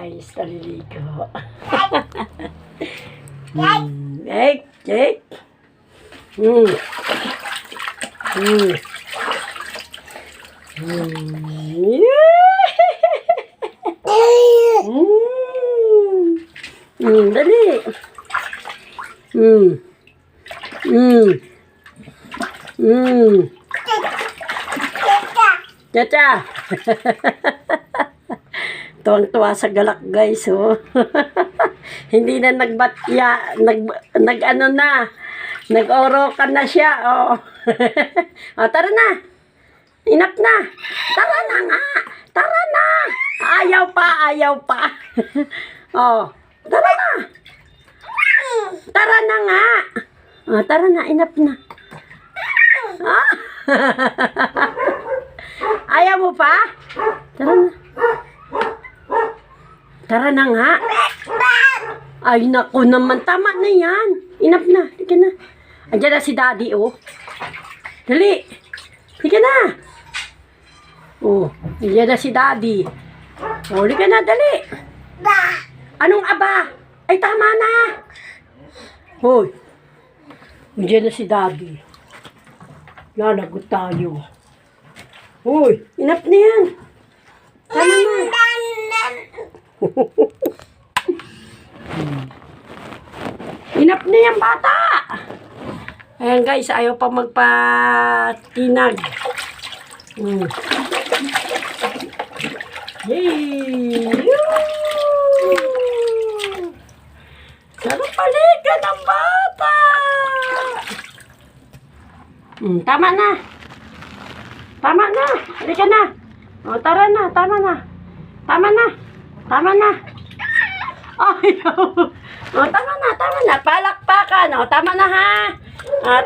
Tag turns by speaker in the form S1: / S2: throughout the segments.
S1: guys, naliligo. Egg, egg. Dali. Chacha. Tuwang-tuwa sa galak guys, oh. Hindi na nag-ano na. Nag-orokan na siya, oh. Oh, tara na. Inap na. Tara na nga. Tara na. Ayaw pa. Oh, tara na. Tara na nga. Oh, tara na, inap na. Ah. Ayaw mo pa? Tara na. Tara na nga. Ay, naku naman. Tama na yan. Inap na. Halika na. Andiyan na si Daddy, oh. Dali. Halika na. Oh, andiyan na si Daddy. Oh, halika na. Dali. Anong aba? Ay, tama na. Hoy. Andiyan na si Daddy. Lalagot tayo. Hoy, inap na yan. Tama na. Inap na yan, bata. Ayan guys, ayaw pa magpatinag. Yay! Sarap palika ng bata. Tama na. Tama na. Halika na. O, tara na. Tama na. Tama na. Tama na. Ay, o, tama na. Tama na. Palakpakan. O, tama na ha.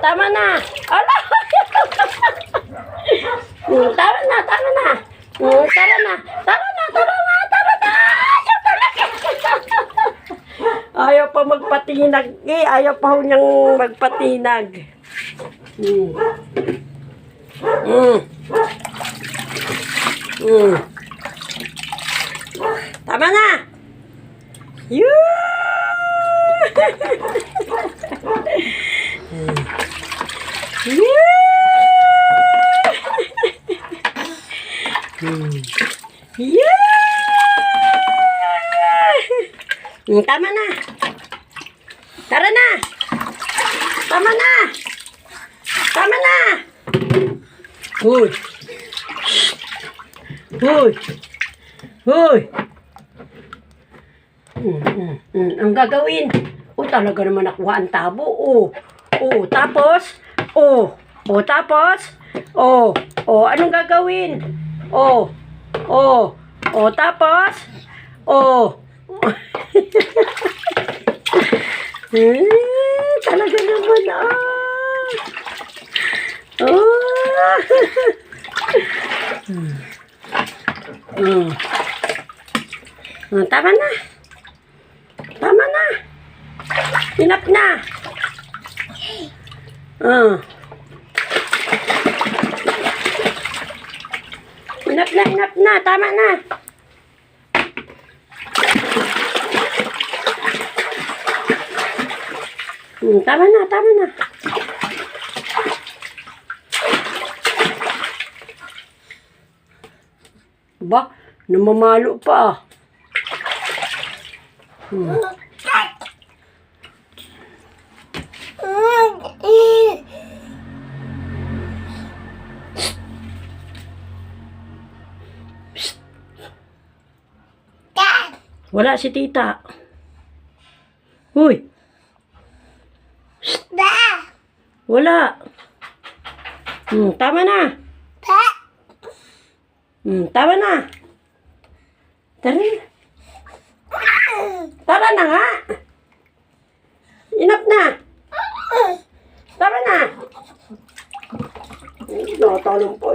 S1: Tama na. Ala. Tama na. Tama na. Tara na. Tara na. Tara na. Tara na. Ayaw pa magpatinag. Ayaw pa ho niyang magpatinag. Tama na. Tama na. Tara na. Tama na. Tama na. Hoy. Hoy. Hoy. Ang gagawin. Talaga naman nakuha ang tabo. Tapos. Tapos. Anong gagawin? Tapos. Talaga naman, Tama na. Tama na. Inap na. Inap na. Tama na. Tama na. Ba, namamalo pa. Wala si tita. Huy. Wala. Tama na. Tama na. Tara na. Tara na nga. Inap na. Tara na. Natalong po.